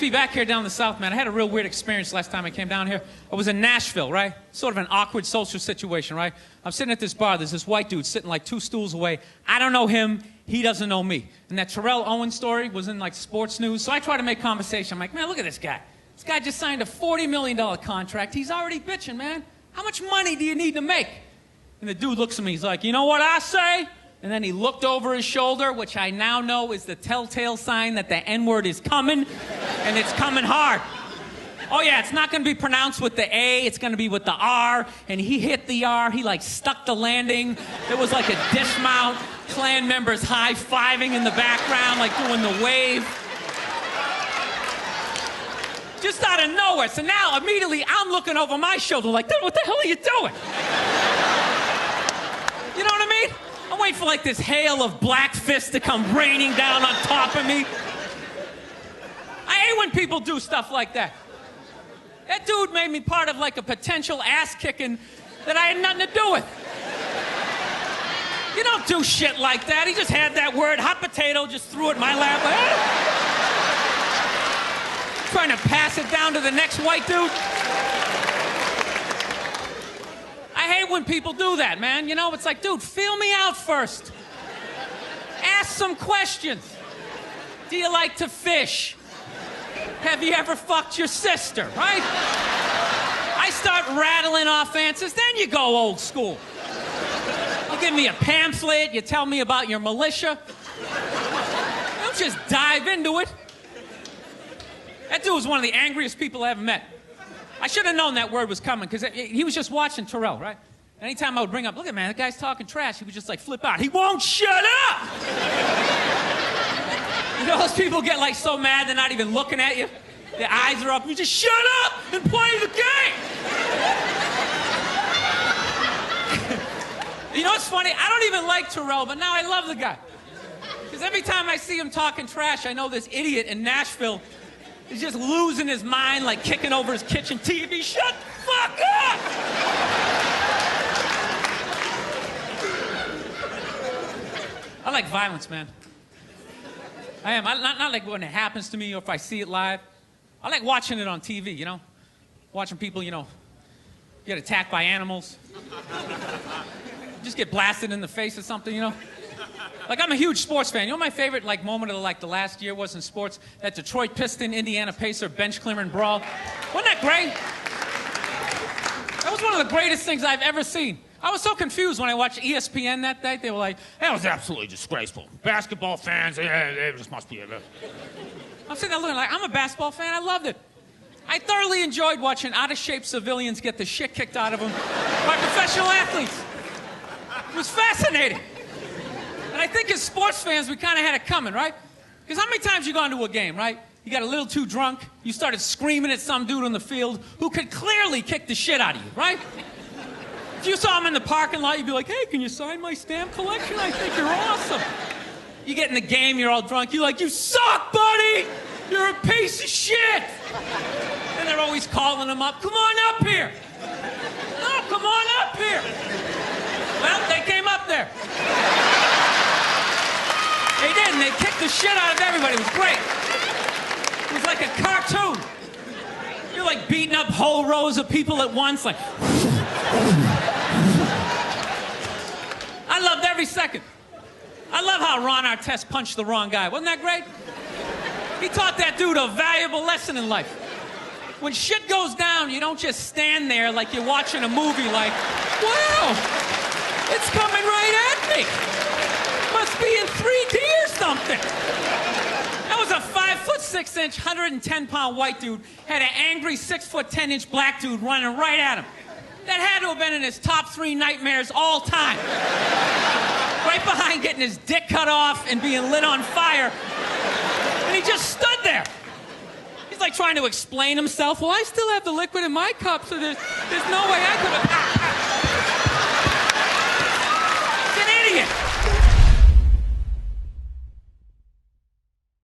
be back here down in the South, man. I had a real weird experience last time I came down here. I was in Nashville, right? Sort of an awkward social situation, right? I'm sitting at this bar. There's this white dude sitting like 2 stools away. I don't know him. He doesn't know me. And that Terrell Owens story was in like sports news. So I try to make conversation. I'm like, man, look at this guy. This guy just signed a $40 million contract. He's already bitching, man. How much money do you need to make? And the dude looks at me. He's like, you know what I say? And then he looked over his shoulder, which I now know is the telltale sign that the N-word is coming, and it's coming hard. Oh, yeah, it's not going to be pronounced with the A. It's going to be with the R. And he hit the R. He, like, stuck the landing. There was, like, a dismount. Klan members high-fiving in the background, like doing the wave. Just out of nowhere. So now, immediately, I'm looking over my shoulder like, dude, what the hell are you doing? You know what I mean? I'm waiting for, like, this hail of black fists to come raining down on top of me. I hate when people do stuff like that. That dude made me part of, like, a potential ass-kicking that I had nothing to do with. You don't do shit like that. He just had that word, hot potato, just threw it in my lap. Trying to pass it down to the next white dude. I hate when people do that, man. You know, it's like, dude, feel me out first. Ask some questions. Do you like to fish? Have you ever fucked your sister, right? I start rattling off answers, then you go old school. You give me a pamphlet, you tell me about your militia. Don't just dive into it. That dude was one of the angriest people I ever met. I should have known that word was coming, because he was just watching Terrell, right? Anytime I would bring up, look at man, that guy's talking trash, he would just like flip out. He won't shut up! You know those people get like so mad they're not even looking at you? Their eyes are up, you just shut up and play the game! You know what's funny? I don't even like Terrell, but now I love the guy. Because every time I see him talking trash, I know this idiot in Nashville is just losing his mind, like kicking over his kitchen TV. Shut the fuck up! I like violence, man. I am. Not like when it happens to me or if I see it live. I like watching it on TV, you know? Watching people, you know, get attacked by animals. Just get blasted in the face or something, you know? Like, I'm a huge sports fan. You know my favorite, like, moment of, like, the last year was in sports? That Detroit Piston, Indiana Pacer bench clearing brawl. Wasn't that great? That was one of the greatest things I've ever seen. I was so confused when I watched ESPN that day. They were like, that was absolutely disgraceful. Basketball fans, they just must be... I'm sitting there looking like, I'm a basketball fan. I loved it. I thoroughly enjoyed watching out-of-shape civilians get the shit kicked out of them by professional athletes. It was fascinating. And I think as sports fans, we kind of had it coming, right? Because how many times you gone to a game, right? You got a little too drunk, you started screaming at some dude on the field who could clearly kick the shit out of you, right? If you saw him in the parking lot, you'd be like, hey, can you sign my stamp collection? I think you're awesome. You get in the game, you're all drunk, you're like, you suck, buddy! You're a piece of shit! And they're always calling him up, come on up here! No, come on up here! Well, they came up there. They did, and they kicked the shit out of everybody. It was great. It was like a cartoon. You're like beating up whole rows of people at once, like... I loved every second. I love how Ron Artest punched the wrong guy. Wasn't that great? He taught that dude a valuable lesson in life. When shit goes down, you don't just stand there like you're watching a movie like, wow, it's coming right at me. Must be in 3D or something. That was a 5'6", 110-pound white dude, had an angry 6'10" black dude running right at him. That had to have been in his top 3 nightmares all time. Right behind getting his dick cut off and being lit on fire. And he just stood there. He's like trying to explain himself. Well, I still have the liquid in my cup, so there's no way I could have...